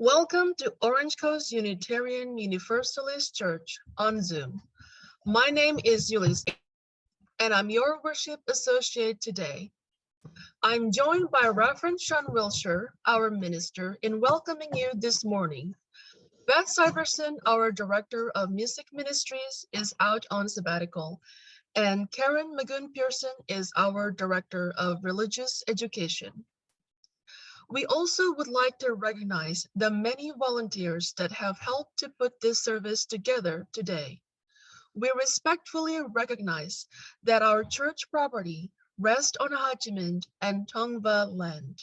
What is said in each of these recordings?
Welcome to Orange Coast Unitarian Universalist Church on Zoom. My name is Ulysses, and I'm your worship associate today. I'm joined by Reverend Sian Wiltshire, our minister, in welcoming you this morning. Beth Syverson, our director of music ministries, is out on sabbatical, and Karen Magoon-Pearson is our director of religious education. We also would like to recognize the many volunteers that have helped to put this service together today. We respectfully recognize that our church property rests on Hachiman and Tongva land.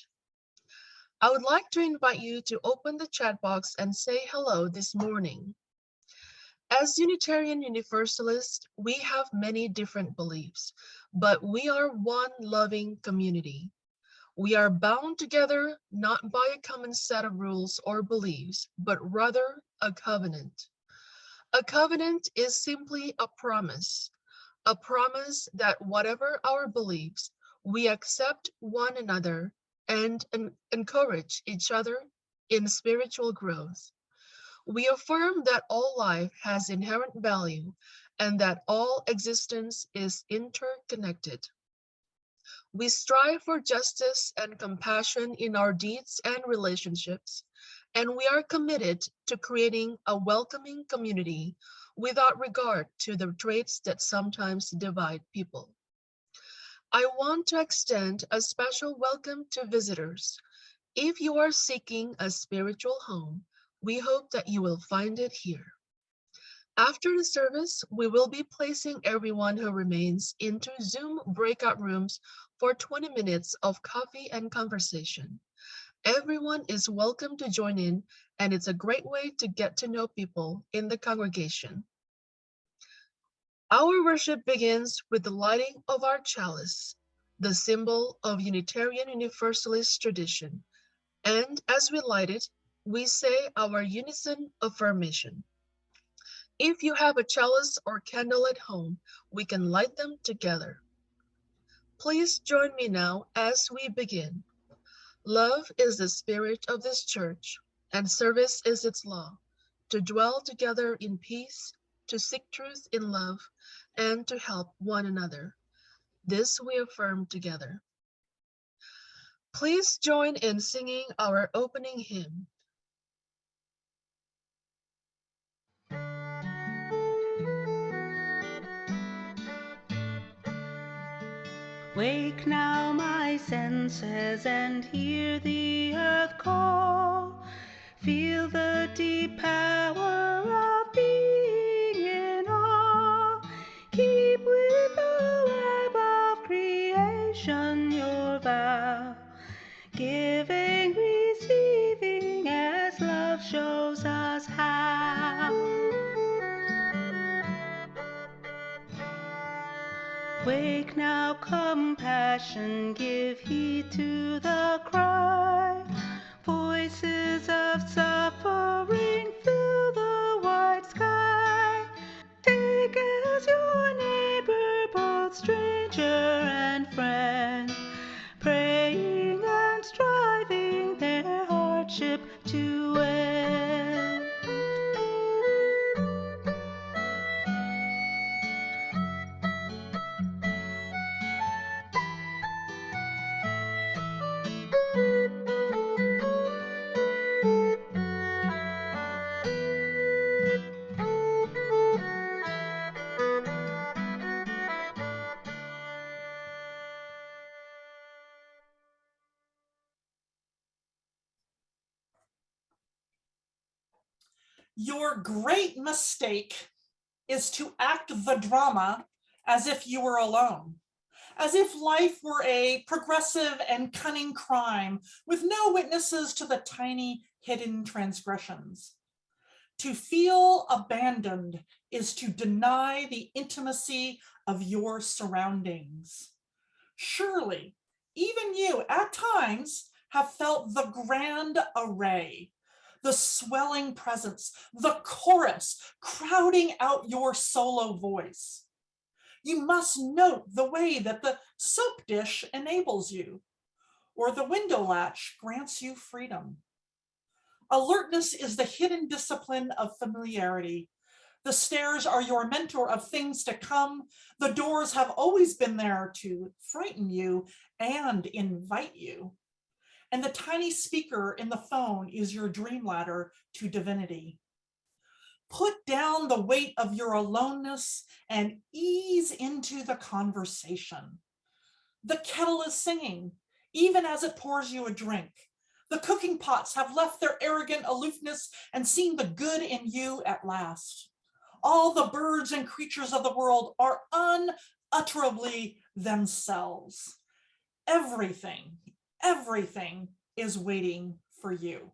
I would like to invite you to open the chat box and say hello this morning. As Unitarian Universalists, we have many different beliefs, but we are one loving community. We are bound together not by a common set of rules or beliefs, but rather a covenant. A covenant is simply a promise that whatever our beliefs, we accept one another and encourage each other in spiritual growth. We affirm that all life has inherent value and that all existence is interconnected. We strive for justice and compassion in our deeds and relationships, and we are committed to creating a welcoming community without regard to the traits that sometimes divide people. I want to extend a special welcome to visitors. If you are seeking a spiritual home, we hope that you will find it here. After the service, we will be placing everyone who remains into Zoom breakout rooms for 20 minutes of coffee and conversation. Everyone is welcome to join in, and it's a great way to get to know people in the congregation. Our worship begins with the lighting of our chalice, the symbol of Unitarian Universalist tradition. And as we light it, we say our unison affirmation. If you have a chalice or candle at home, we can light them together. Please join me now as we begin. Love is the spirit of this church, and service is its law, to dwell together in peace, to seek truth in love, and to help one another. This we affirm together. Please join in singing our opening hymn. Wake now my senses and hear the earth call. Feel the deep power of being in awe. Keep with the web of creation your vow. Giving, receiving as love shows us how. Wake now, compassion, give heed to the cry. Voices of suffering fill the wide sky. Take as your neighbor both stranger and friend, praying and striving their hardship to end. Your great mistake is to act the drama as if you were alone, as if life were a progressive and cunning crime with no witnesses to the tiny hidden transgressions. To feel abandoned is to deny the intimacy of your surroundings. Surely, even you at times have felt the grand array, the swelling presence, the chorus crowding out your solo voice. You must note the way that the soap dish enables you, or the window latch grants you freedom. Alertness is the hidden discipline of familiarity. The stairs are your mentor of things to come. The doors have always been there to frighten you and invite you. And the tiny speaker in the phone is your dream ladder to divinity. Put down the weight of your aloneness and ease into the conversation. The kettle is singing, even as it pours you a drink. The cooking pots have left their arrogant aloofness and seen the good in you at last. All the birds and creatures of the world are unutterably themselves. Everything is waiting for you.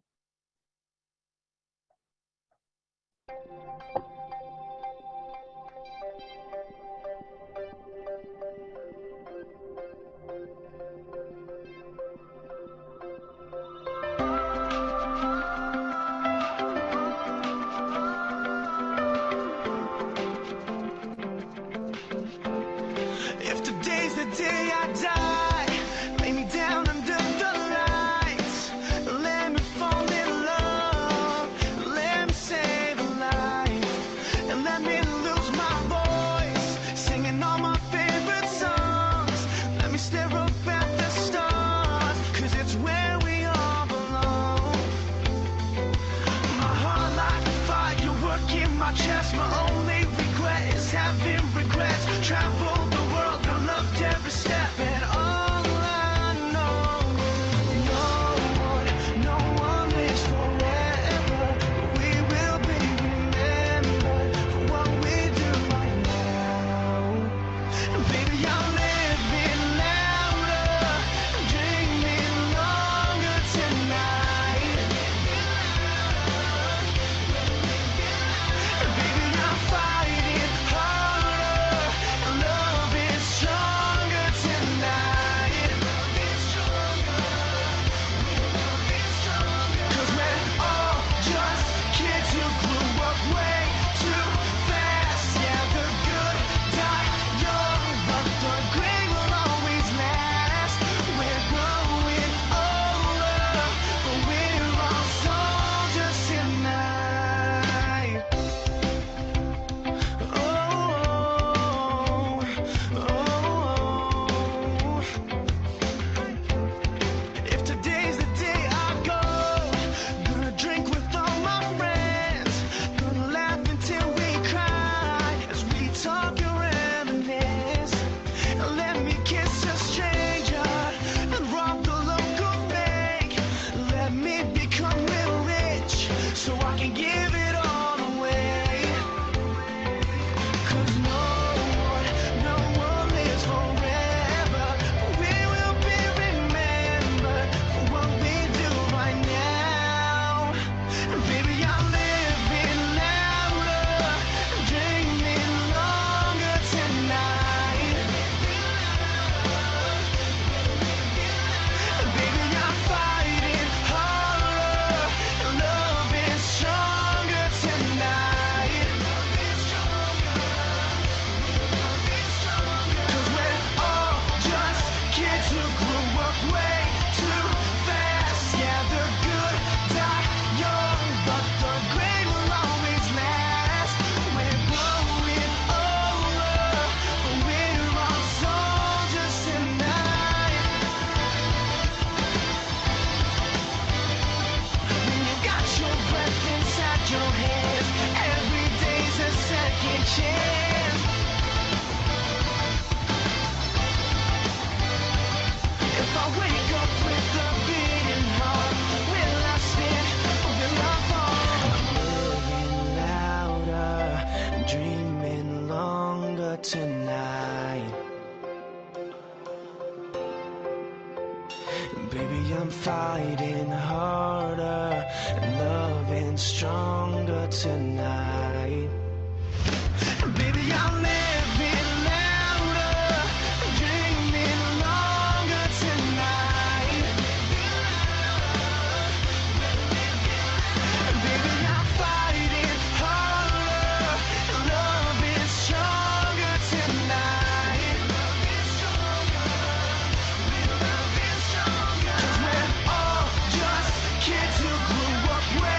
If today's the day I die, lay me down under the lights. Let me fall in love. Let me save a life. And let me lose my voice, singing all my favorite songs. Let me stare up at the stars, 'cause it's where we all belong. My heart like a fire, working my chest. My only regret is having regrets. Travel the world, I loved every step, and all I know, no one lives forever. We will be remembered for what we do right now. Baby, I'm living louder, dreaming longer tonight. Baby, I'm fighting harder, love is stronger tonight. 'Cause we're all just kids who grew up way too fast. Yeah, the good die young, but the great will always last. We're growing older, but we're all soldiers tonight. Oh, if today's the day I go, gonna drink with all my friends, gonna laugh until we cry as we talk and reminisce. And let me kiss a stranger and rob the local bank. Let me become real rich so I can give it all away. 'Cause no one lives forever. We will be remembered for what we do right now. Baby, I'm living louder, dreaming longer tonight. Baby, I'm fighting harder, love is stronger tonight. 'Cause we're all just kids who grew up way too fast. Yeah, the good die young, but the great will always last. We're growing older, but we're all soldiers tonight. When you got your breath inside your hands, every day's a second chance. If I wake up with a beating heart, will I stand or will I fall? Living louder, dreaming longer tonight. Baby, I'm fighting harder, loving stronger tonight. Baby, I'm living louder, dreaming longer tonight. Baby, I'm fighting harder, love is stronger tonight. 'Cause we're all just kids who grew up way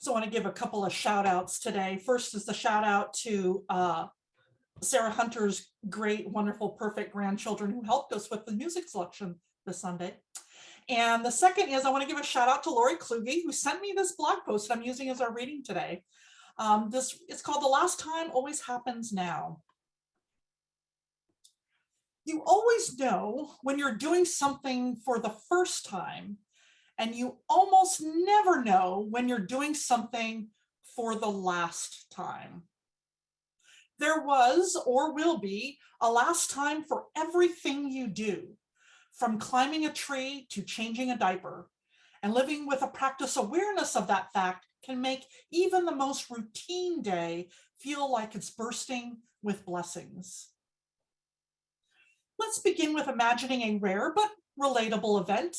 So I want to give a couple of shout outs today. First is the shout out to Sarah Hunter's great, wonderful, perfect grandchildren who helped us with the music selection this Sunday. And the second is I want to give a shout out to Lori Kluge, who sent me this blog post I'm using as our reading today. It's called The Last Time Always Happens Now. You always know when you're doing something for the first time, and you almost never know when you're doing something for the last time. There was or will be a last time for everything you do, from climbing a tree to changing a diaper, and living with a practice awareness of that fact can make even the most routine day feel like it's bursting with blessings. Let's begin with imagining a rare but relatable event,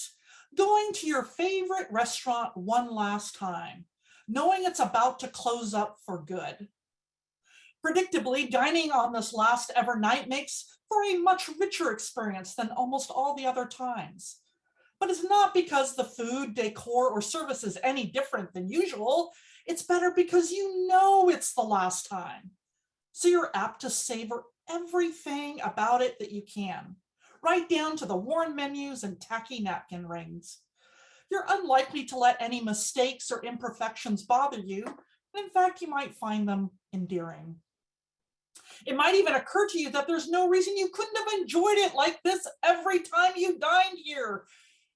going to your favorite restaurant one last time, knowing it's about to close up for good. Predictably, dining on this last ever night makes for a much richer experience than almost all the other times. But it's not because the food, decor, or service is any different than usual. It's better because you know it's the last time. So you're apt to savor everything about it that you can, right down to the worn menus and tacky napkin rings. You're unlikely to let any mistakes or imperfections bother you. And in fact, you might find them endearing. It might even occur to you that there's no reason you couldn't have enjoyed it like this every time you dined here,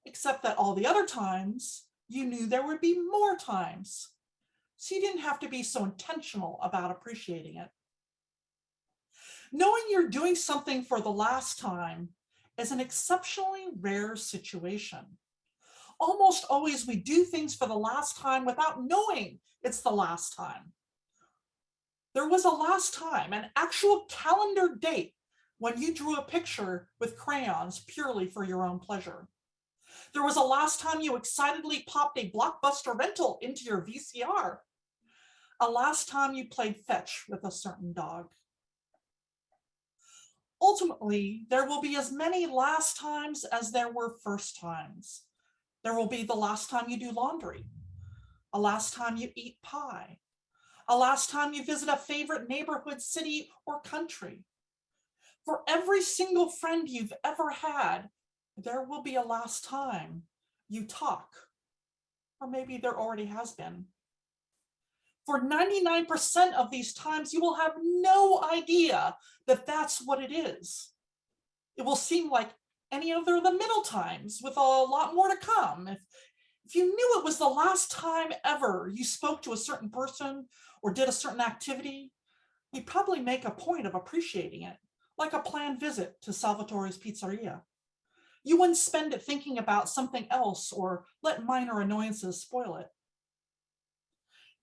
except that all the other times you knew there would be more times. So you didn't have to be so intentional about appreciating it. Knowing you're doing something for the last time is an exceptionally rare situation. Almost always we do things for the last time without knowing it's the last time. There was a last time, an actual calendar date, when you drew a picture with crayons purely for your own pleasure. There was a last time you excitedly popped a Blockbuster rental into your VCR. A last time you played fetch with a certain dog. Ultimately, there will be as many last times as there were first times. There will be the last time you do laundry, a last time you eat pie, a last time you visit a favorite neighborhood, city, or country. For every single friend you've ever had, there will be a last time you talk, or maybe there already has been. For 99% of these times, you will have no idea that that's what it is. It will seem like any of the middle times with a lot more to come. If you knew it was the last time ever you spoke to a certain person or did a certain activity, you'd probably make a point of appreciating it, like a planned visit to Salvatore's Pizzeria. You wouldn't spend it thinking about something else or let minor annoyances spoil it.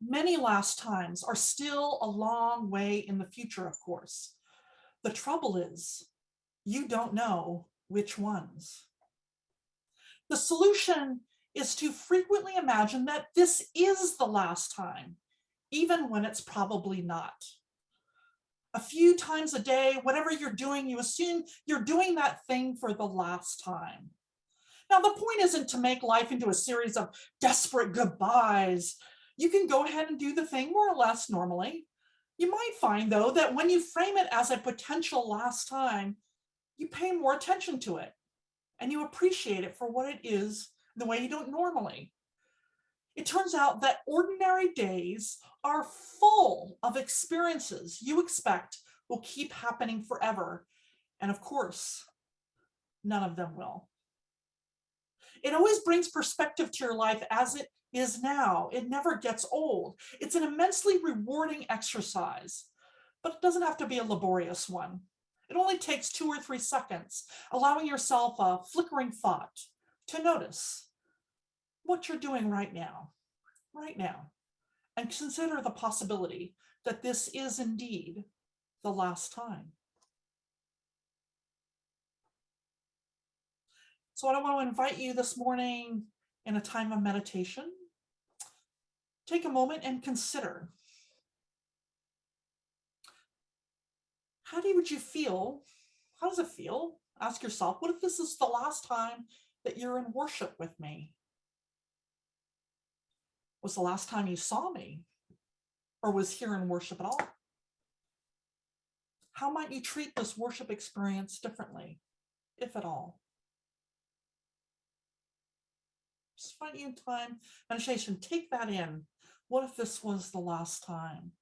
Many last times are still a long way in the future, of course. The trouble is, you don't know which ones. The solution is to frequently imagine that this is the last time, even when it's probably not. A few times a day, whatever you're doing, you assume you're doing that thing for the last time. Now, the point isn't to make life into a series of desperate goodbyes. You can go ahead and do the thing more or less normally. You might find, though, that when you frame it as a potential last time, you pay more attention to it and you appreciate it for what it is the way you don't normally. It turns out that ordinary days are full of experiences you expect will keep happening forever. And of course, none of them will. It always brings perspective to your life as it is now. It never gets old. It's an immensely rewarding exercise, but it doesn't have to be a laborious one. It only takes 2 or 3 seconds, allowing yourself a flickering thought to notice what you're doing right now, and consider the possibility that this is indeed the last time. So I want to invite you this morning in a time of meditation. Take a moment and consider, would you feel? How does it feel? Ask yourself, what if this is the last time that you're in worship with me? was the last time you saw me or was here in worship at all? How might you treat this worship experience differently, if at all? Just find you time, meditation, take that in. What if this was the last time?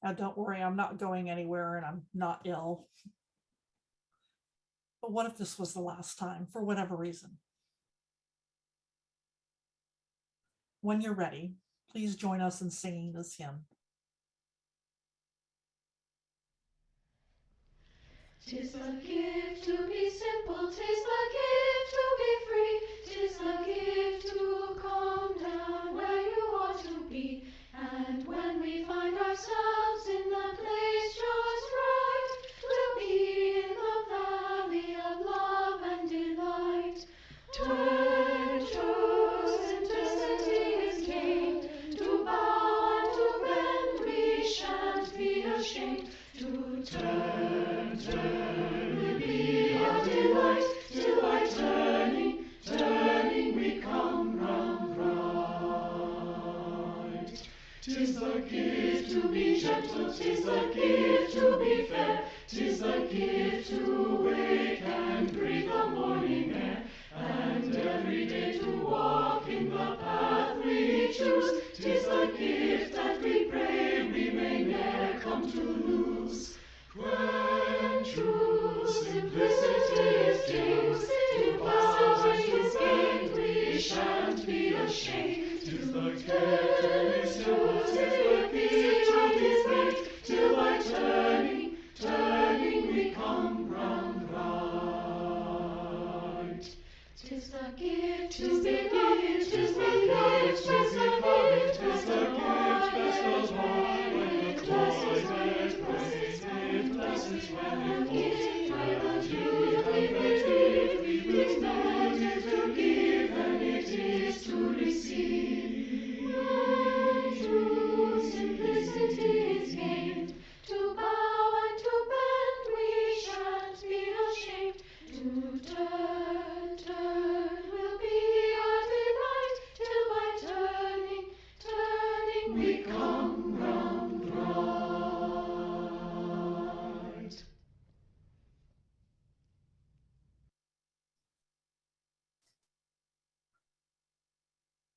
Now, don't worry, I'm not going anywhere and I'm not ill. But what if this was the last time for whatever reason? When you're ready, please join us in singing this hymn. 'Tis the gift to be simple, 'tis the gift to be free, 'tis the gift to come down where you ought to be. And when we find ourselves in the place just right, we'll be in the valley of love and delight. Turn, simplicity is gained, to bow and to bend, we shan't be ashamed. To turn will be our delight, till by turning, we come round right. 'Tis the gift to be gentle, 'tis the gift to be fair, 'tis the gift to wake and breathe the morning air, and every day to walk in the path we choose. 'Tis the gift that we pray we may ne'er come to lose. When true simplicity is gained, to bow and to bend, we shan't be ashamed. 'Tis the gift to be simple, 'tis the gift to be free, till by turning we come round right. 'Tis the gift to be loved, 'tis the gift to be loved, 'tis the gift best of all. When the closet blesses when it falls, by the gift we give to give, and it is to receive. When true simplicity is gained, to bow and to bend, we shan't be ashamed. To turn will be our delight, till by turning we come round right.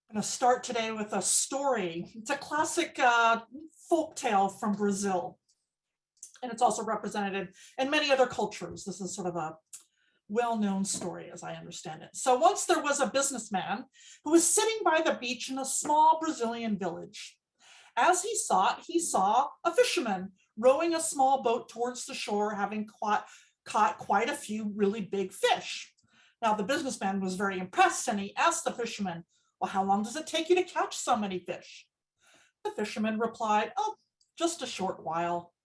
I'm going to start today with a story. It's a classic folk tale from Brazil, and it's also represented in many other cultures. This is sort of a well-known story as I understand it. So once there was a businessman who was sitting by the beach in a small Brazilian village. As he saw a fisherman rowing a small boat towards the shore, having caught quite a few really big fish. Now the businessman was very impressed, and he asked the fisherman, "Well, how long does it take you to catch so many fish?" The fisherman replied, "Oh, just a short while."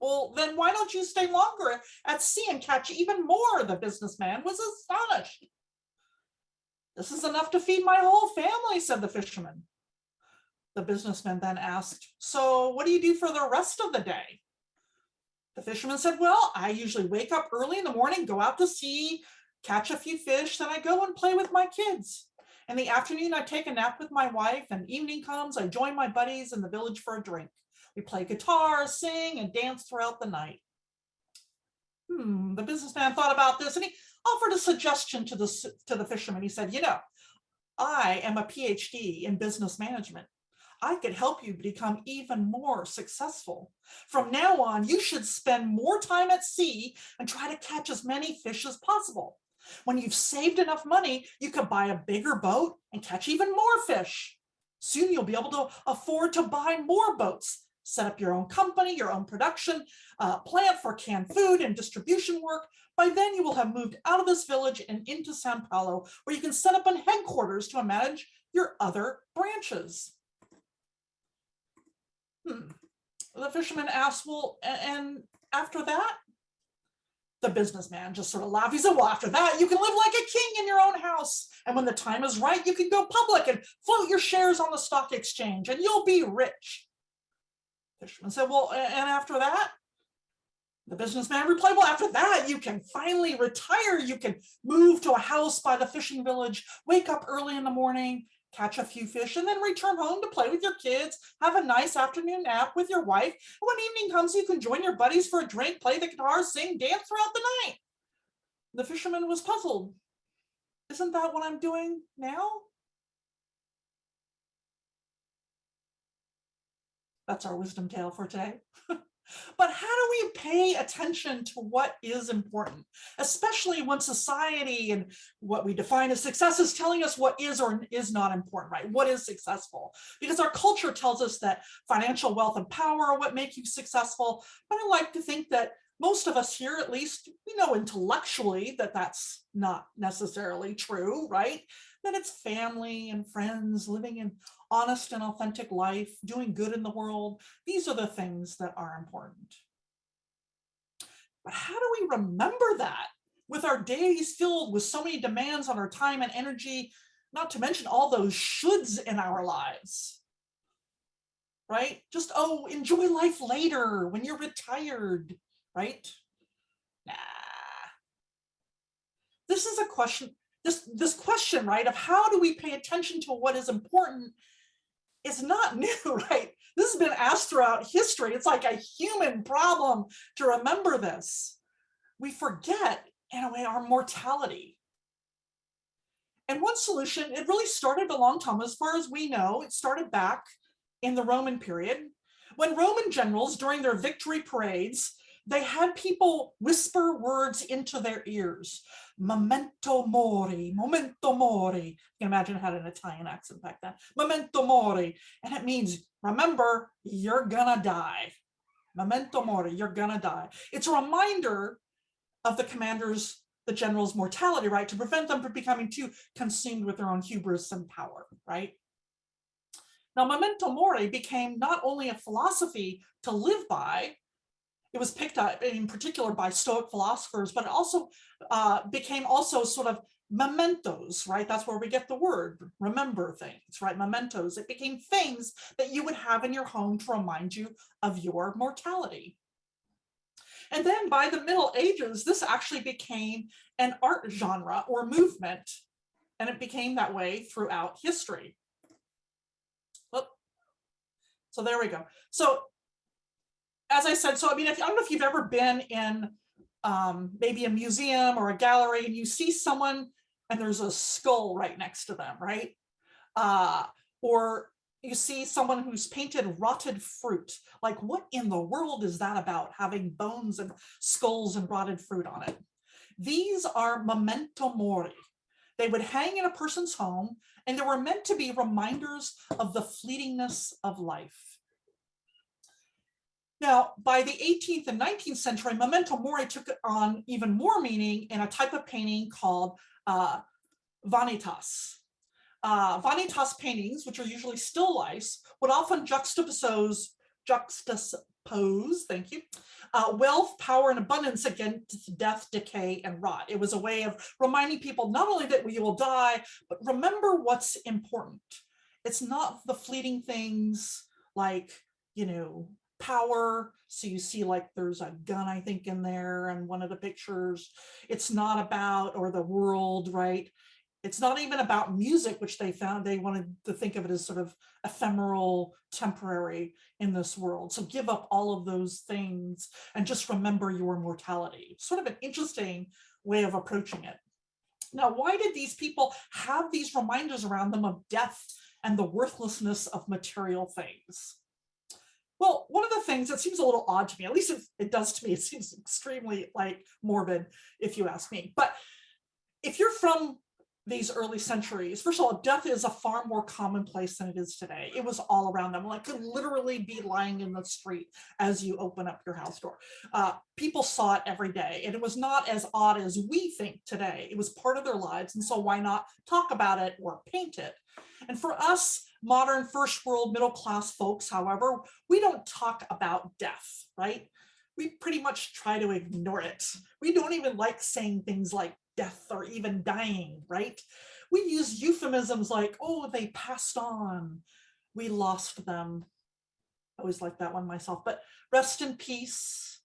"Well, then why don't you stay longer at sea and catch even more?" The businessman was astonished. "This is enough to feed my whole family," said the fisherman. The businessman then asked, "So what do you do for the rest of the day?" The fisherman said, "Well, I usually wake up early in the morning, go out to sea, catch a few fish, then I go and play with my kids. In the afternoon, I take a nap with my wife, and evening comes, I join my buddies in the village for a drink. We play guitar, sing, and dance throughout the night." The businessman thought about this, and he offered a suggestion to the fisherman. He said, "You know, I am a PhD in business management. I could help you become even more successful. From now on, you should spend more time at sea and try to catch as many fish as possible. When you've saved enough money, you could buy a bigger boat and catch even more fish. Soon you'll be able to afford to buy more boats, set up your own company, your own production plant for canned food and distribution work. By then you will have moved out of this village and into Sao Paulo, where you can set up a headquarters to manage your other branches." the fisherman asked, well, and after that? The businessman just sort of laughed. He said, well, after that, you can live like a king in your own house. And when the time is right, you can go public and float your shares on the stock exchange and you'll be rich. The fisherman said, well, and after that? The businessman replied, well, after that, you can finally retire. You can move to a house by the fishing village, wake up early in the morning, catch a few fish, and then return home to play with your kids, have a nice afternoon nap with your wife. And when evening comes, you can join your buddies for a drink, play the guitar, sing, dance throughout the night. The fisherman was puzzled. Isn't that what I'm doing now? That's our wisdom tale for today. But how do we pay attention to what is important, especially when society and what we define as success is telling us what is or is not important, right? What is successful? Because our culture tells us that financial wealth and power are what make you successful. But I like to think that most of us here, at least, we know intellectually that that's not necessarily true, right? That it's family and friends, living an honest and authentic life, doing good in the world. These are the things that are important. But how do we remember that with our days filled with so many demands on our time and energy, not to mention all those shoulds in our lives, right? Just, oh, enjoy life later when you're retired, right? Nah. This is a question, this question, right, of how do we pay attention to what is important is not new, right? This has been asked throughout history. It's like a human problem to remember this. We forget, in a way, our mortality. And one solution, it really started a long time, as far as we know, it started back in the Roman period, when Roman generals, during their victory parades, they had people whisper words into their ears. Memento mori, memento mori. You can imagine it had an Italian accent back then. Memento mori. And it means, remember, you're gonna die. Memento mori, you're gonna die. It's a reminder of the commanders, the general's mortality, right? To prevent them from becoming too consumed with their own hubris and power, right? Now, memento mori became not only a philosophy to live by, it was picked up in particular by Stoic philosophers, but it also became also sort of mementos, right? That's where we get the word, remember things, right? Mementos. It became things that you would have in your home to remind you of your mortality. And then by the Middle Ages, this actually became an art genre or movement, and it became that way throughout history. So there we go. So as I said, so I mean, I don't know if you've ever been in maybe a museum or a gallery and you see someone and there's a skull right next to them, right? Or you see someone who's painted rotted fruit. Like, what in the world is that about, having bones and skulls and rotted fruit on it? These are memento mori. They would hang in a person's home, and they were meant to be reminders of the fleetingness of life. Now, by the 18th and 19th century, memento mori took on even more meaning in a type of painting called vanitas. Vanitas paintings, which are usually still lifes, would often juxtapose, thank you, wealth, power, and abundance against death, decay, and rot. It was a way of reminding people not only that we will die, but remember what's important. It's not the fleeting things like, you know, power. So you see, like, there's a gun, I think, in there and one of the pictures. It's not about, or the world, right? It's not even about music, which they found they wanted to think of it as sort of ephemeral, temporary in this world. So give up all of those things and just remember your mortality. Sort of an interesting way of approaching it. Now, why did these people have these reminders around them of death and the worthlessness of material things? Well, one of the things that seems a little odd to me, at least it does to me, it seems extremely like morbid if you ask me. But if you're from these early centuries, first of all, death is a far more commonplace than it is today. It was all around them, like could literally be lying in the street as you open up your house door. People saw it every day, and it was not as odd as we think today. It was part of their lives, and so why not talk about it or paint it? And for us, modern first world middle class folks, however, we don't talk about death, right? We pretty much try to ignore it. We don't even like saying things like death or even dying, right? We use euphemisms like, oh, they passed on, we lost them. I always like that one myself, but rest in peace.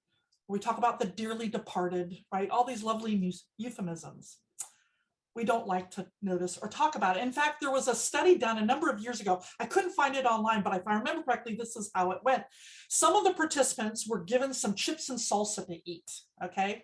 We talk about the dearly departed, right? All these lovely euphemisms. We don't like to notice or talk about it. In fact, there was a study done a number of years ago. I couldn't find it online, but if I remember correctly, this is how it went. Some of the participants were given some chips and salsa to eat, okay?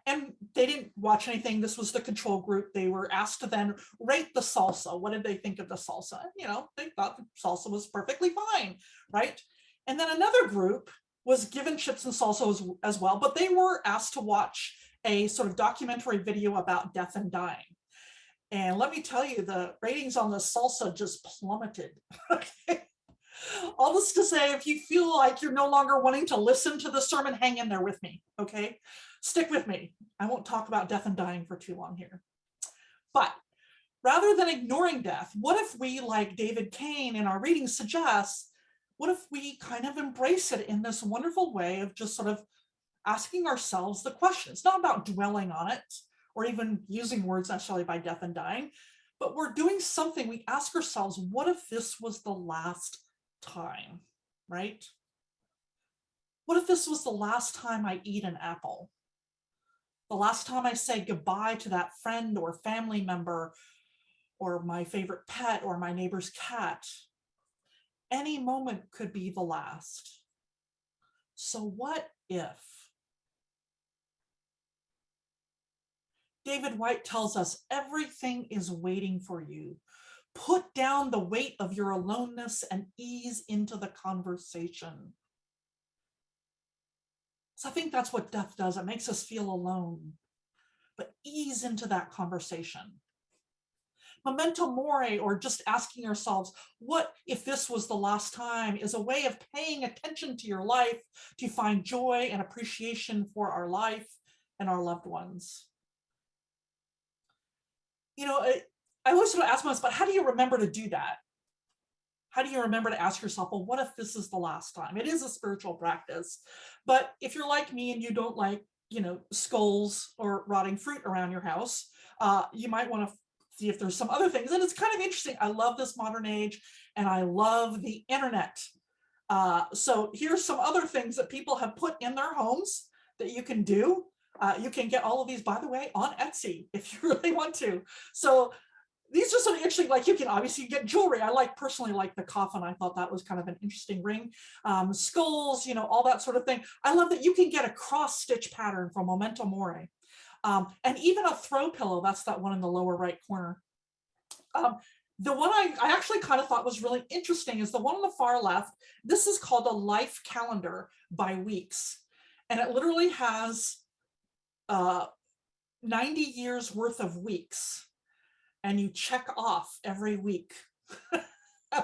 And they didn't watch anything. This was the control group. They were asked to then rate the salsa. What did they think of the salsa? And, you know, they thought the salsa was perfectly fine, right? And then another group was given chips and salsa as well, but they were asked to watch a sort of documentary video about death and dying. And let me tell you, the ratings on the salsa just plummeted. Okay. All this to say, if you feel like you're no longer wanting to listen to the sermon, hang in there with me, okay? Stick with me. I won't talk about death and dying for too long here. But rather than ignoring death, what if we, like David Kane in our reading suggests, what if we kind of embrace it in this wonderful way of just sort of asking ourselves the question? It's not about dwelling on it or even using words necessarily by death and dying, but we're doing something. We ask ourselves, what if this was the last time, right? What if this was the last time I eat an apple? The last time I say goodbye to that friend or family member or my favorite pet or my neighbor's cat? Any moment could be the last. So what if? David White tells us everything is waiting for you. Put down the weight of your aloneness and ease into the conversation. So I think that's what death does. It makes us feel alone, but ease into that conversation. Memento mori, or just asking ourselves, what if this was the last time, is a way of paying attention to your life to find joy and appreciation for our life and our loved ones. You know, I always sort of ask myself, but how do you remember to do that? How do you remember to ask yourself, well, what if this is the last time? It is a spiritual practice. But if you're like me and you don't like, you know, skulls or rotting fruit around your house, you might want to see if there's some other things. And it's kind of interesting. I love this modern age and I love the internet. So here's some other things that people have put in their homes that you can do. You can get all of these, by the way, on Etsy if you really want to. So these are sort of interesting, like you can obviously get jewelry. I personally like the coffin. I thought that was kind of an interesting ring. Skulls, you know, all that sort of thing. I love that you can get a cross stitch pattern from Memento Mori. And even a throw pillow, that's that one in the lower right corner. The one I actually kind of thought was really interesting is the one on the far left. This is called a life calendar by weeks. And it literally has 90 years worth of weeks. And you check off every week.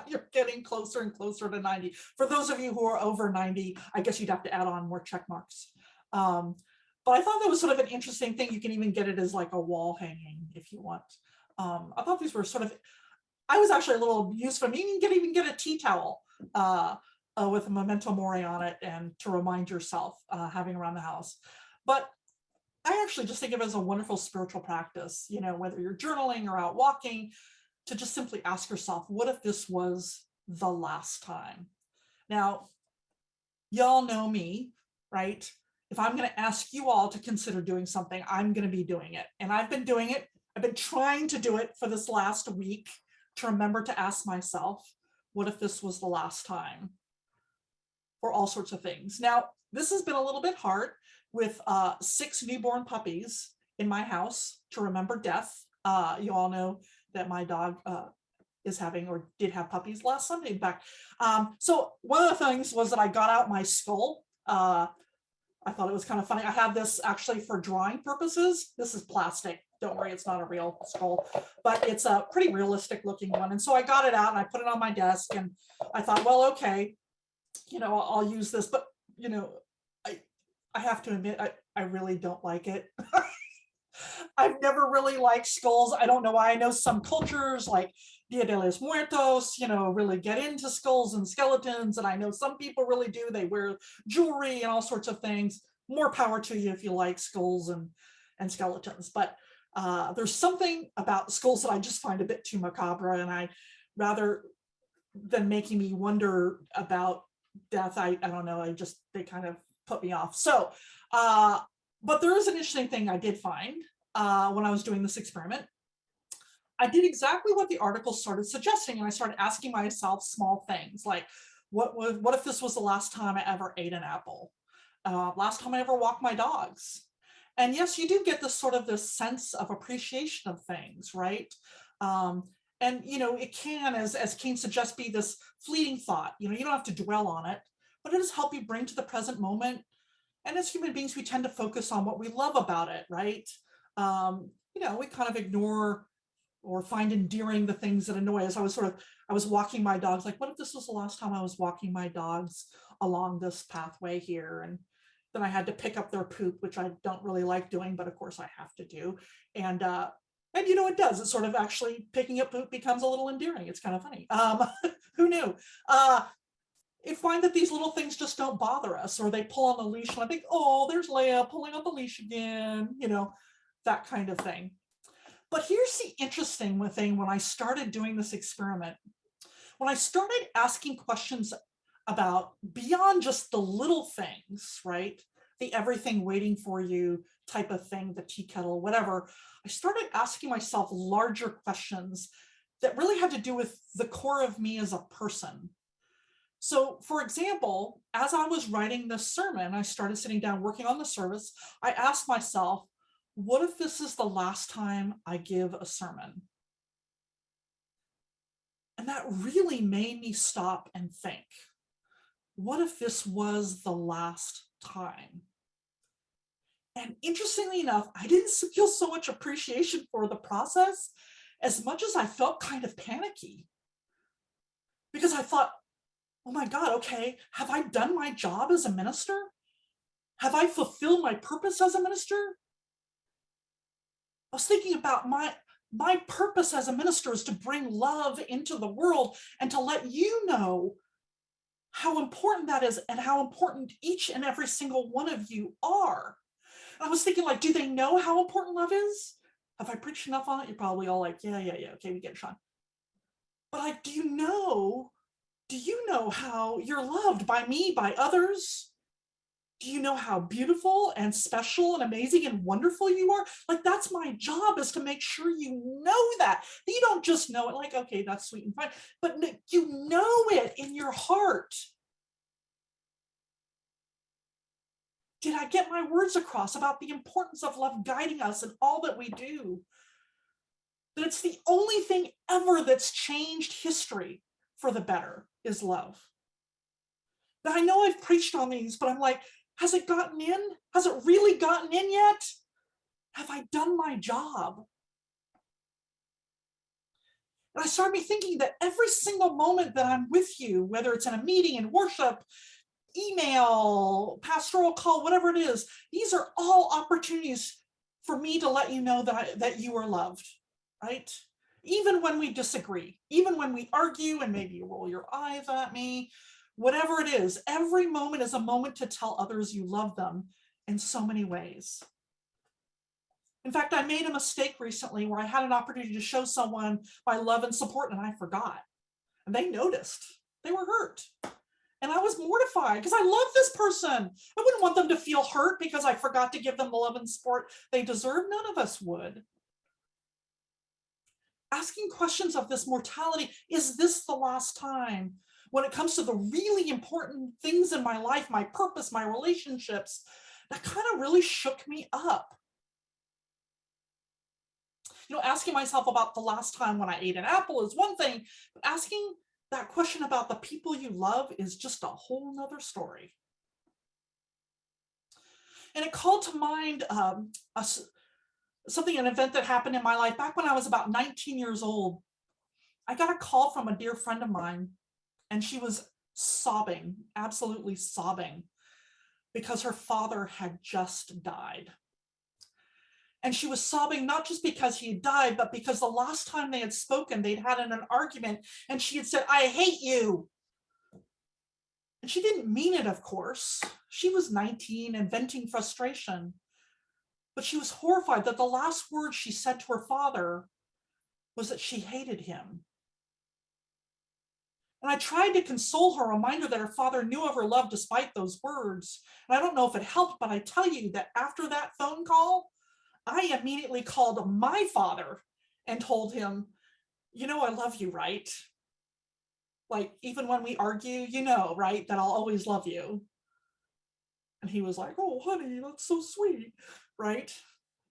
You're getting closer and closer to 90. For those of you who are over 90, I guess you'd have to add on more check marks. But I thought that was sort of an interesting thing. You can even get it as like a wall hanging if you want. I thought these were sort of, I was actually a little amused from, you can even get a tea towel with a Memento Mori on it and to remind yourself having around the house. But I actually just think of it as a wonderful spiritual practice, you know, whether you're journaling or out walking, to just simply ask yourself, what if this was the last time? Now, y'all know me, right? If I'm going to ask you all to consider doing something, I'm going to be doing it. And I've been doing it. I've been trying to do it for this last week to remember to ask myself, what if this was the last time? For all sorts of things. Now, this has been a little bit hard with 6 newborn puppies in my house to remember death. You all know that my dog is having, or did have, puppies last Sunday, in fact. So one of the things was that I got out my skull. I thought it was kind of funny. I have this actually for drawing purposes. This is plastic. Don't worry, it's not a real skull, but it's a pretty realistic looking one. And so I got it out and I put it on my desk and I thought, well, okay, you know, I'll use this, but you know, I have to admit, I really don't like it. I've never really liked skulls. I don't know why. I know some cultures like Dia de los Muertos, really get into skulls and skeletons. And I know some people really do. They wear jewelry and all sorts of things. More power to you if you like skulls and skeletons. But there's something about skulls that I just find a bit too macabre. And I rather than making me wonder about death, I don't know. They kind of put me off. So, but there is an interesting thing I did find when I was doing this experiment. I did exactly what the article started suggesting, and I started asking myself small things like, what if this was the last time I ever ate an apple? Last time I ever walked my dogs? And yes, you do get this sense of appreciation of things, right? And it can, as Kane suggests, be this fleeting thought. You don't have to dwell on it, but it does help you bring to the present moment. And as human beings, we tend to focus on what we love about it, right? We kind of ignore or find endearing the things that annoy us. I was walking my dogs, like, what if this was the last time I was walking my dogs along this pathway here? And then I had to pick up their poop, which I don't really like doing, but of course I have to do. And it does. It's actually picking up poop becomes a little endearing. It's kind of funny. Who knew? You find that these little things just don't bother us, or they pull on the leash and I think, oh, there's Leia pulling on the leash again, that kind of thing. But here's the interesting thing when I started doing this experiment. When I started asking questions about beyond just the little things, right? The everything waiting for you type of thing, the tea kettle, whatever. I started asking myself larger questions that really had to do with the core of me as a person. So, for example, as I was writing this sermon, I started sitting down working on the service. I asked myself, what if this is the last time I give a sermon? And that really made me stop and think, what if this was the last time? And interestingly enough, I didn't feel so much appreciation for the process as much as I felt kind of panicky. Because I thought, oh my God, okay, have I done my job as a minister? Have I fulfilled my purpose as a minister? I was thinking about my purpose as a minister is to bring love into the world and to let you know how important that is and how important each and every single one of you are. And I was thinking, do they know how important love is? Have I preached enough on it? You're probably all like, yeah, okay, we get it, Sean. But do you know how you're loved by me, by others? Do you know how beautiful and special and amazing and wonderful you are? That's my job, is to make sure you know that you don't just know it okay, that's sweet and fine, but you know it in your heart. Did I get my words across about the importance of love guiding us in all that we do? That it's the only thing ever that's changed history for the better is love. Now, I know I've preached on these, but I'm like, has it gotten in? Has it really gotten in yet? Have I done my job? And I started thinking that every single moment that I'm with you, whether it's in a meeting, in worship, email, pastoral call, whatever it is, these are all opportunities for me to let you know that you are loved, right? Even when we disagree, even when we argue and maybe you roll your eyes at me, whatever it is, every moment is a moment to tell others you love them in so many ways. In fact, I made a mistake recently where I had an opportunity to show someone my love and support and I forgot. And they noticed. They were hurt. And I was mortified because I love this person. I wouldn't want them to feel hurt because I forgot to give them the love and support they deserve. None of us would. Asking questions of this mortality, is this the last time? When it comes to the really important things in my life, my purpose, my relationships, that kind of really shook me up. Asking myself about the last time when I ate an apple is one thing, but asking that question about the people you love is just a whole nother story. And it called to mind an event that happened in my life back when I was about 19 years old. I got a call from a dear friend of mine, and she was sobbing, absolutely sobbing, because her father had just died. And she was sobbing, not just because he had died, but because the last time they had spoken, they'd had an argument, and she had said, "I hate you." And she didn't mean it, of course. She was 19 and venting frustration. But she was horrified that the last word she said to her father was that she hated him. And I tried to console her, remind her that her father knew of her love despite those words. And I don't know if it helped, but I tell you that after that phone call, I immediately called my father and told him, I love you, right? Like, even when we argue, right, that I'll always love you. And he was like, "Oh, honey, that's so sweet," right?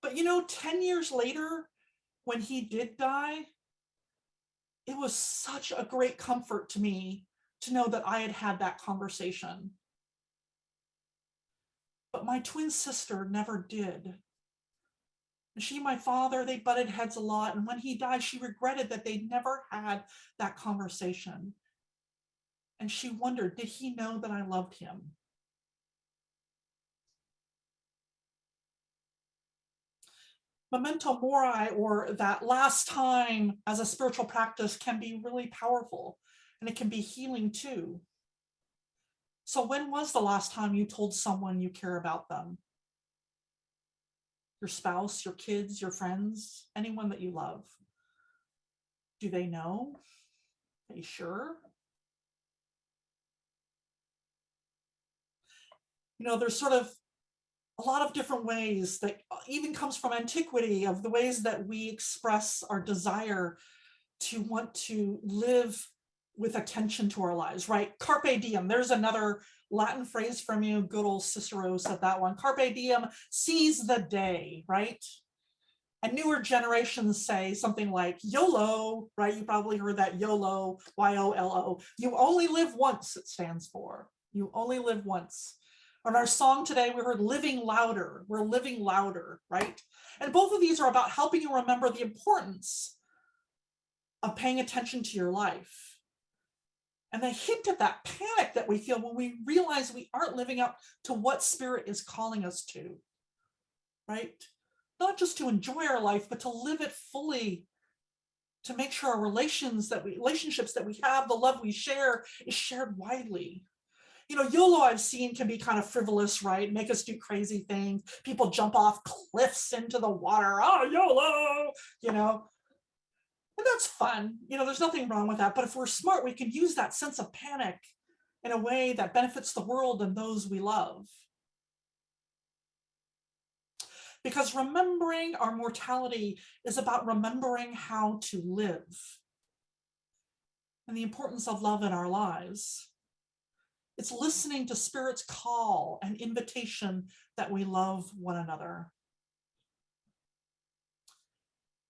But 10 years later, when he did die, it was such a great comfort to me to know that I had had that conversation. But my twin sister never did. She and my father, they butted heads a lot. And when he died, she regretted that they'd never had that conversation. And she wondered, did he know that I loved him? Memento mori, or that last time, as a spiritual practice, can be really powerful, and it can be healing too. So when was the last time you told someone you care about them? Your spouse, your kids, your friends, anyone that you love. Do they know? Are you sure? There's sort of a lot of different ways that even comes from antiquity, of the ways that we express our desire to want to live with attention to our lives, right? Carpe diem. There's another Latin phrase from you. Good old Cicero said that one. Carpe diem, seize the day, right? And newer generations say something like YOLO, right? You probably heard that, YOLO, Y-O-L-O. You only live once, it stands for. You only live once. On our song today, we heard living louder. We're living louder, right? And both of these are about helping you remember the importance of paying attention to your life. And they hint at that panic that we feel when we realize we aren't living up to what Spirit is calling us to, right? Not just to enjoy our life, but to live it fully, to make sure our relationships that we have, the love we share, is shared widely. YOLO I've seen can be kind of frivolous, right? Make us do crazy things. People jump off cliffs into the water. Oh, YOLO, and that's fun. There's nothing wrong with that. But if we're smart, we can use that sense of panic in a way that benefits the world and those we love. Because remembering our mortality is about remembering how to live and the importance of love in our lives. It's listening to Spirit's call and invitation that we love one another.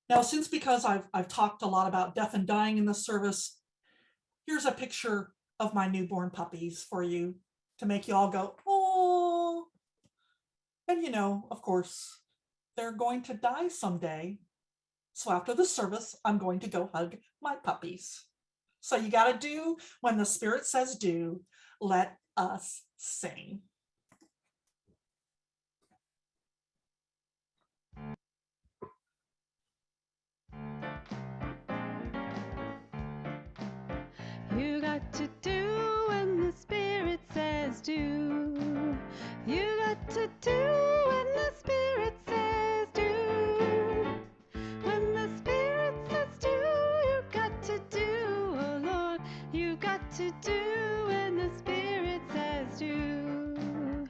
Now, because I've talked a lot about death and dying in this service, here's a picture of my newborn puppies for you to make you all go, oh. And of course, they're going to die someday. So after the service, I'm going to go hug my puppies. So you got to do when the Spirit says do. Let us sing. You got to do when the Spirit says do. You got to do when the Spirit says do. When the Spirit says do, you got to do, oh Lord. You got to do when the Spirit says do.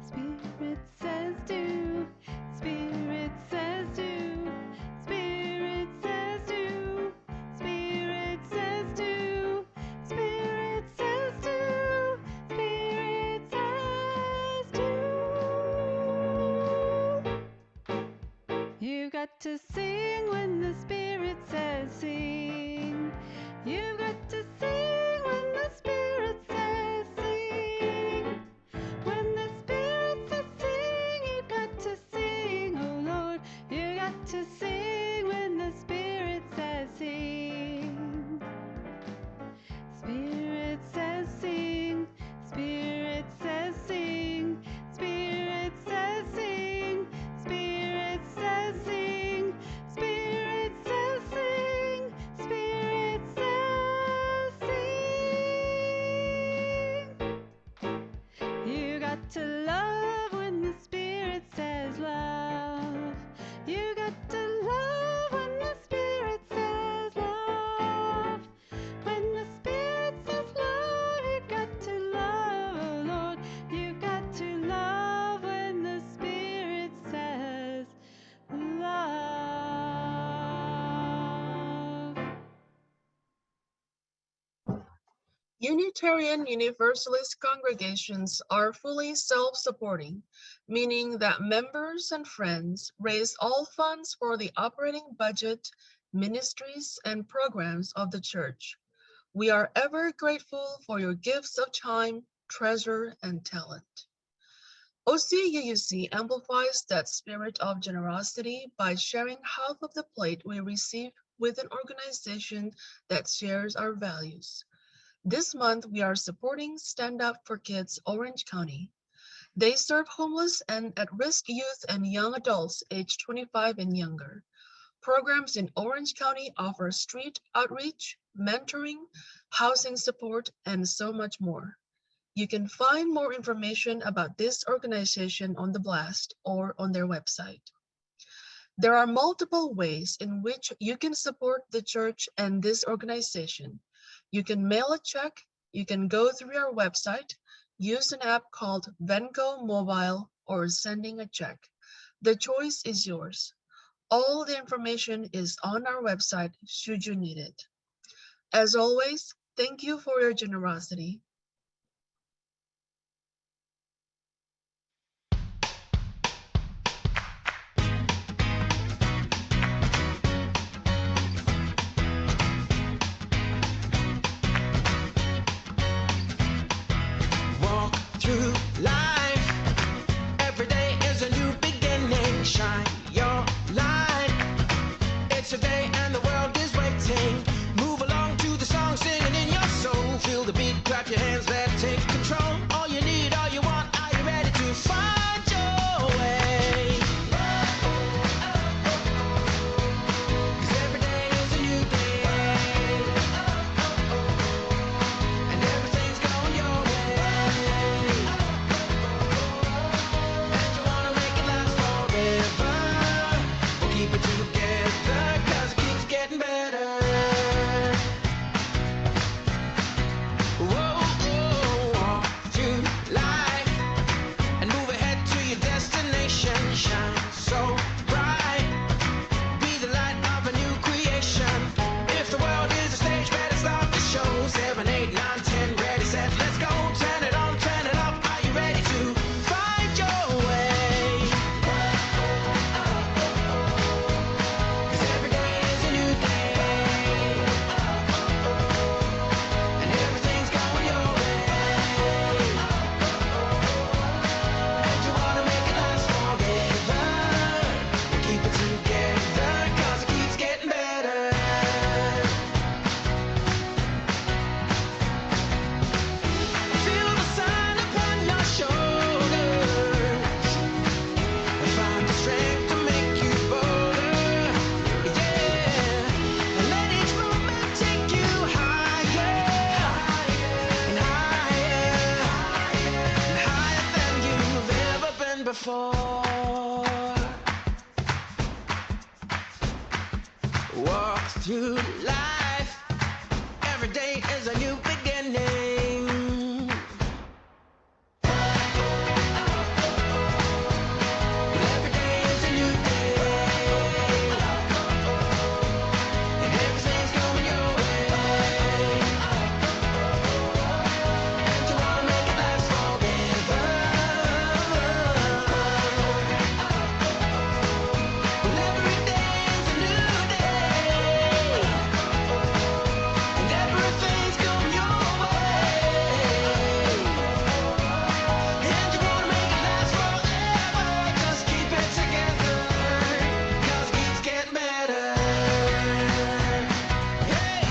Spirit says do. Spirit says do. Spirit says do. Spirit says do. Unitarian Universalist congregations are fully self-supporting, meaning that members and friends raise all funds for the operating budget, ministries, and programs of the church. We are ever grateful for your gifts of time, treasure, and talent. OCUUC amplifies that spirit of generosity by sharing half of the plate we receive with an organization that shares our values. This month, we are supporting Stand Up for Kids Orange County. They serve homeless and at-risk youth and young adults aged 25 and younger. Programs in Orange County offer street outreach, mentoring, housing support, and so much more. You can find more information about this organization on the blast or on their website. There are multiple ways in which you can support the church and this organization. You can mail a check, you can go through our website, use an app called Venco Mobile, or sending a check. The choice is yours. All the information is on our website should you need it. As always, thank you for your generosity. Walk through life. Every day is a new beginning. Shine your light. It's a day and the world is waiting. Move along to the song singing in your soul. Feel the beat, clap your hands, let's take control. All you need, all you want, are you ready to find your way? 'Cause every day is a new day. And everything's going your way. And you wanna make it last forever. We'll keep it together, 'cause it keeps getting better. Whoa, whoa, walk through life and move ahead to your destination. Shine so bright, be the light of a new creation. If the world is a stage, better start the show. 7, 8, 9, 10, ready, set, let's go. Turn it on, turn it up. Are you ready to find your way? 'Cause every day is a new day. And everything's going your way. And you wanna make it last forever. Keep it together, 'cause it keeps getting better. Feel the sun upon your shoulders. Find the strength to make you bolder. Yeah. And let each moment take you higher. And higher. And higher than you've ever been before. Walk through life. Every day is a new beginning. Every day is a new day. And everything's going your way. And you wanna make it last forever. Well, every day is a new day. And everything's going your way. And you wanna make it last forever. Just keep it together, 'cause it keeps getting better. Hey,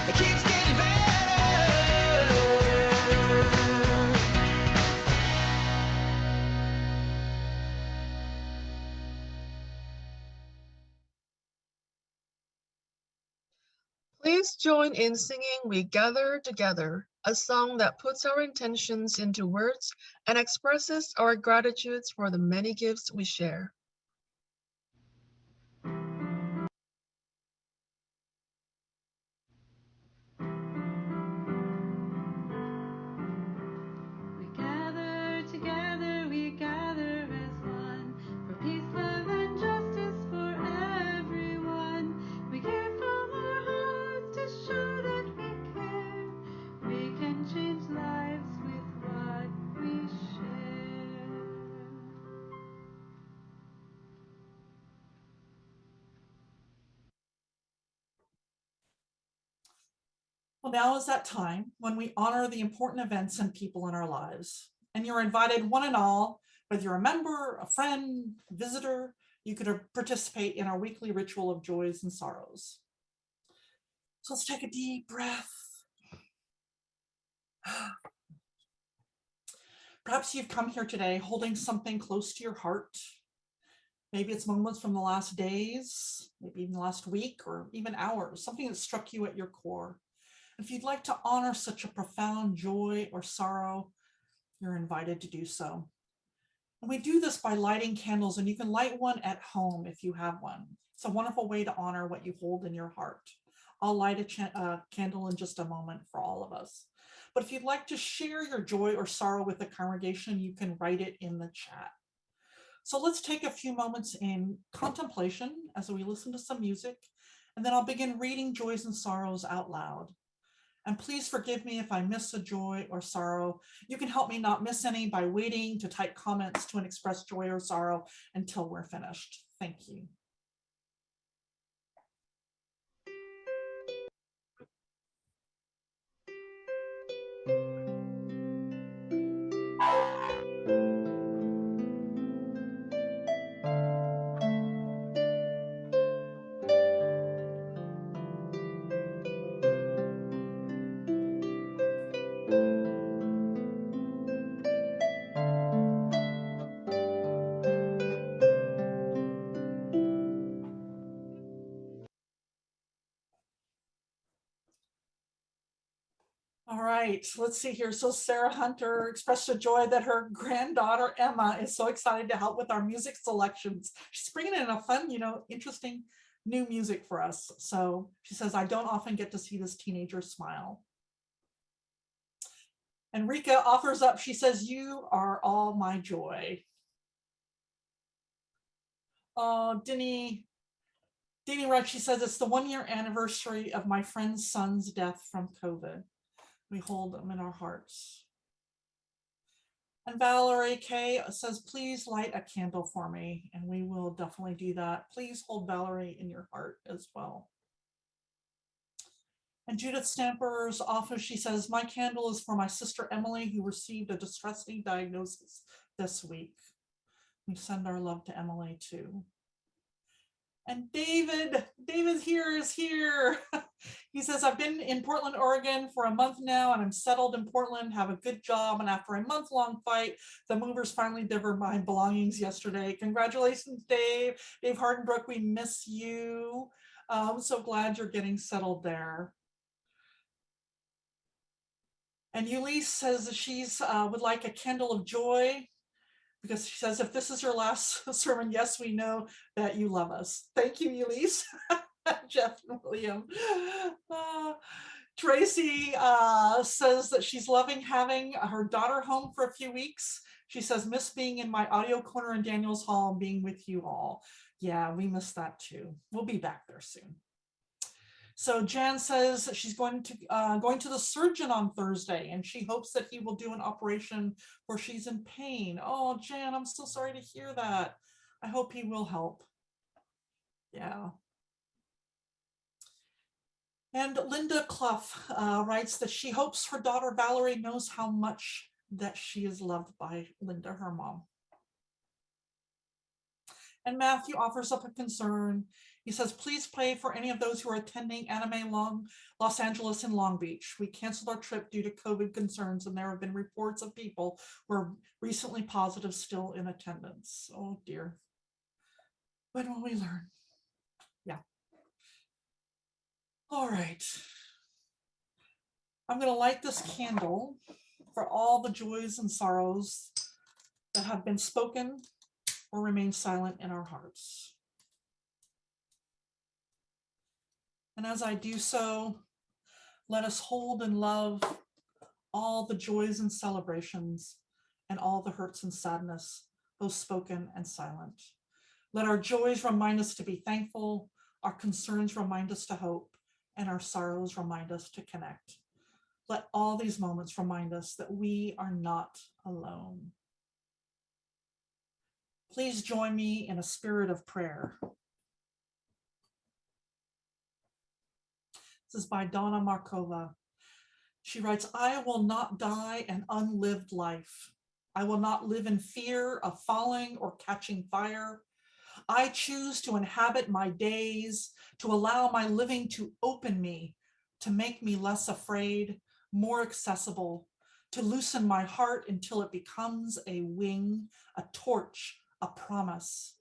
it keeps getting better. Please join in singing We Gather Together, a song that puts our intentions into words and expresses our gratitudes for the many gifts we share. We gather together, we gather as one, for peace, love, and justice for everyone. We give from our hearts to show that we care. Well, now is that time when we honor the important events and people in our lives. And you're invited, one and all, whether you're a member, a friend, visitor, you could participate in our weekly ritual of joys and sorrows. So let's take a deep breath. Perhaps you've come here today holding something close to your heart. Maybe it's moments from the last days, maybe even the last week or even hours, something that struck you at your core. If you'd like to honor such a profound joy or sorrow, you're invited to do so. And we do this by lighting candles, and you can light one at home if you have one. It's a wonderful way to honor what you hold in your heart. I'll light a candle in just a moment for all of us. But if you'd like to share your joy or sorrow with the congregation, you can write it in the chat. So let's take a few moments in contemplation as we listen to some music, and then I'll begin reading joys and sorrows out loud. And please forgive me if I miss a joy or sorrow. You can help me not miss any by waiting to type comments to express joy or sorrow until we're finished. Thank you. All right, let's see here. So Sarah Hunter expressed a joy that her granddaughter Emma is so excited to help with our music selections. She's bringing in a fun, interesting new music for us. So she says, I don't often get to see this teenager smile. And Rika offers up, she says, you are all my joy. Dinny Wright, she says, it's the 1-year anniversary of my friend's son's death from COVID. We hold them in our hearts. And Valerie K says, please light a candle for me. And we will definitely do that. Please hold Valerie in your heart as well. And Judith Stamper's office, she says, my candle is for my sister Emily, who received a distressing diagnosis this week. We send our love to Emily too. And David here is here. He says, I've been in Portland, Oregon for a month now, and I'm settled in Portland, have a good job. And after a month-long fight, the movers finally delivered my belongings yesterday. Congratulations, Dave. Dave Hardenbrook, we miss you. I'm so glad you're getting settled there. And Yulise says that she's would like a candle of joy, because she says, if this is your last sermon, yes, we know that you love us. Thank you, Elise. Jeff and William. Tracy says that she's loving having her daughter home for a few weeks. She says, miss being in my audio corner in Daniels Hall and being with you all. Yeah, we miss that too. We'll be back there soon. So Jan says that she's going to the surgeon on Thursday, and she hopes that he will do an operation where she's in pain. Oh, Jan, I'm so sorry to hear that. I hope he will help. Yeah. And Linda Clough writes that she hopes her daughter Valerie knows how much that she is loved by Linda, her mom. And Matthew offers up a concern. He says, please pray for any of those who are attending Anime Los Angeles and Long Beach. We canceled our trip due to COVID concerns, and there have been reports of people who are recently positive still in attendance. Oh dear. When will we learn? Yeah. All right. I'm going to light this candle for all the joys and sorrows that have been spoken or remain silent in our hearts. And as I do so, let us hold and love all the joys and celebrations and all the hurts and sadness, both spoken and silent. Let our joys remind us to be thankful, our concerns remind us to hope, and our sorrows remind us to connect. Let all these moments remind us that we are not alone. Please join me in a spirit of prayer. This is by Donna Markova. She writes, I will not die an unlived life. I will not live in fear of falling or catching fire. I choose to inhabit my days, to allow my living to open me, to make me less afraid, more accessible, to loosen my heart until it becomes a wing, a torch, a promise.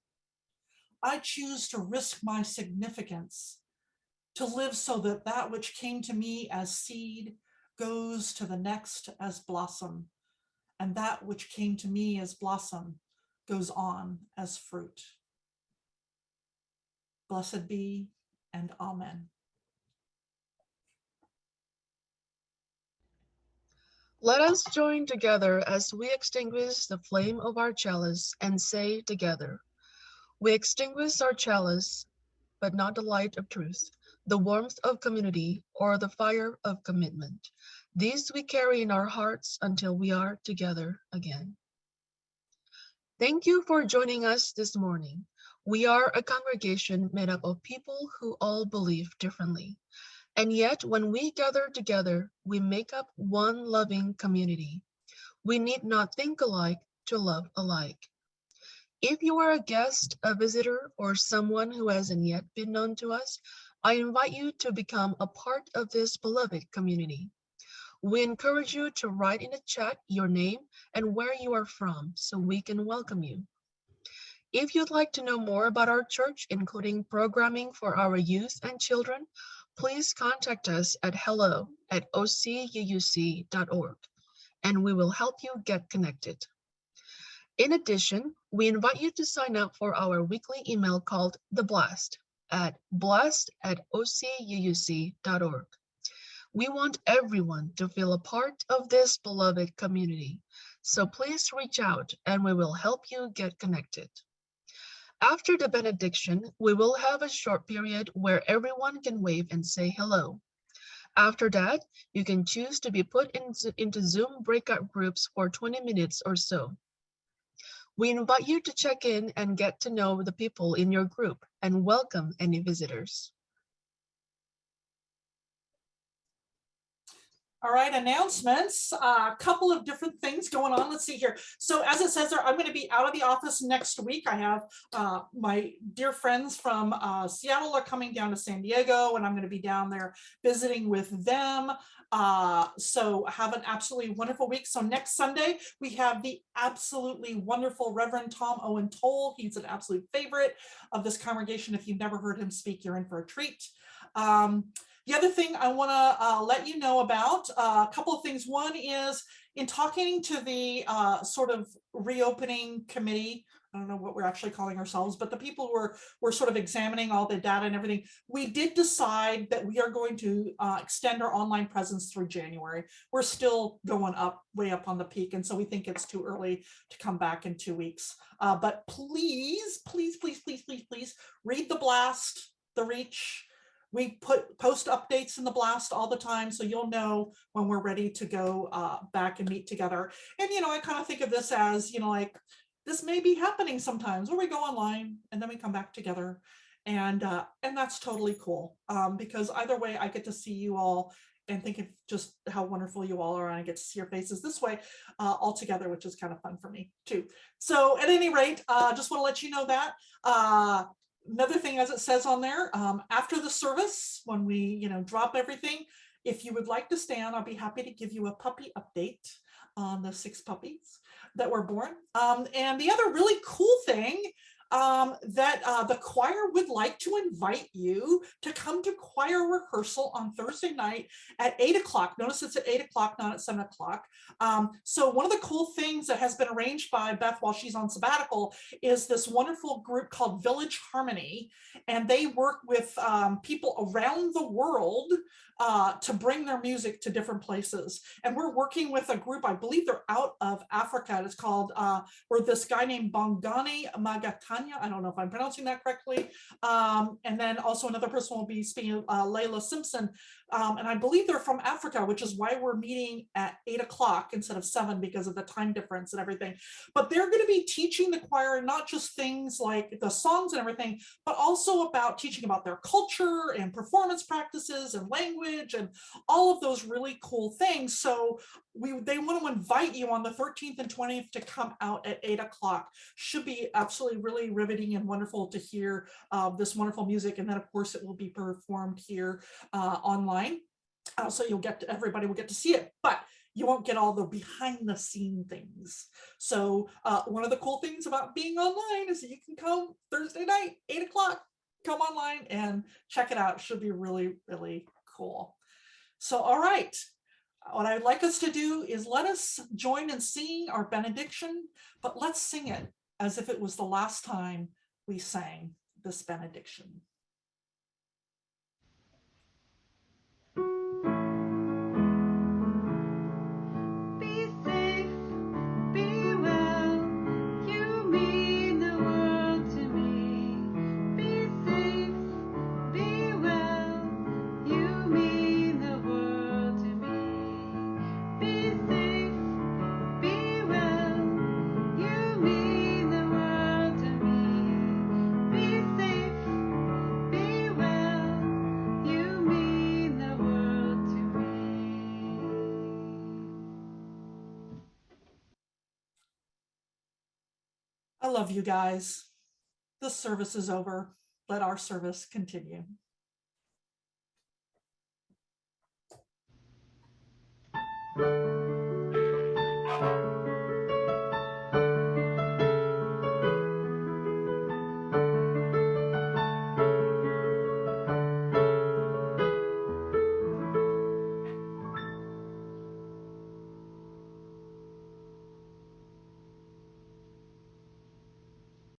I choose to risk my significance, to live so that that which came to me as seed goes to the next as blossom, and that which came to me as blossom goes on as fruit. Blessed be and amen. Let us join together as we extinguish the flame of our chalice and say together, we extinguish our chalice, but not the light of truth, the warmth of community, or the fire of commitment. These we carry in our hearts until we are together again. Thank you for joining us this morning. We are a congregation made up of people who all believe differently. And yet, when we gather together, we make up one loving community. We need not think alike to love alike. If you are a guest, a visitor, or someone who hasn't yet been known to us, I invite you to become a part of this beloved community. We encourage you to write in the chat your name and where you are from so we can welcome you. If you'd like to know more about our church, including programming for our youth and children, please contact us at hello@ocuuc.org, and we will help you get connected. In addition, we invite you to sign up for our weekly email called The Blast at blast@ocuuc.org. We want everyone to feel a part of this beloved community, so please reach out and we will help you get connected. After the benediction, we will have a short period where everyone can wave and say hello. After that, you can choose to be put into Zoom breakout groups for 20 minutes or so. We invite you to check in and get to know the people in your group and welcome any visitors. All right, announcements, a couple of different things going on. Let's see here. So as it says there, I'm going to be out of the office next week. I have my dear friends from Seattle are coming down to San Diego, and I'm going to be down there visiting with them. So have an absolutely wonderful week. So next Sunday, we have the absolutely wonderful Reverend Tom Owen Toll. He's an absolute favorite of this congregation. If you've never heard him speak, you're in for a treat. The other thing I want to let you know about, a couple of things. One is in talking to the sort of reopening committee, I don't know what we're actually calling ourselves, but the people who were sort of examining all the data and everything, we did decide that we are going to extend our online presence through January. We're still going up, way up on the peak, and so we think it's too early to come back in 2 weeks. But please, please, please, please, please, please read the Blast, the Reach. We post updates in the Blast all the time, so you'll know when we're ready to go back and meet together. And, you know, I kind of think of this as, you know, like this may be happening sometimes where we go online and then we come back together. And that's totally cool because either way, I get to see you all and think of just how wonderful you all are. And I get to see your faces this way all together, which is kind of fun for me too. So at any rate, just want to let you know that. Another thing, as it says on there, after the service, when we, you know, drop everything, if you would like to stay on, I'll be happy to give you a puppy update on the 6 puppies that were born. And the other really cool thing that the choir would like to invite you to come to choir rehearsal on Thursday night at 8 o'clock. Notice it's at 8 o'clock, not at 7 o'clock. So one of the cool things that has been arranged by Beth while she's on sabbatical is this wonderful group called Village Harmony, and they work with people around the world to bring their music to different places. And we're working with a group, I believe they're out of Africa. It's called, where this guy named Bongani Magatani Tanya. I don't know if I'm pronouncing that correctly. And then also another person will be speaking, Layla Simpson. And I believe they're from Africa, which is why we're meeting at 8 o'clock instead of 7 because of the time difference and everything. But they're going to be teaching the choir not just things like the songs and everything, but also about teaching about their culture and performance practices and language and all of those really cool things. So they want to invite you on the 13th and 20th to come out at 8 o'clock. Should be absolutely really riveting and wonderful to hear this wonderful music. And then of course it will be performed here online. So everybody will get to see it, but you won't get all the behind the scene things. So one of the cool things about being online is that you can come Thursday night, 8 o'clock, come online and check it out. It should be really, really cool. So, all right. What I'd like us to do is let us join in singing our benediction, but let's sing it as if it was the last time we sang this benediction. Be safe, be well, you mean the world to me. Be safe, be well, you mean the world to me. Be safe, be well, you mean the world to me. Be safe, be well, you mean the world to me. I love you guys. This service is over. Let our service continue. Thank you.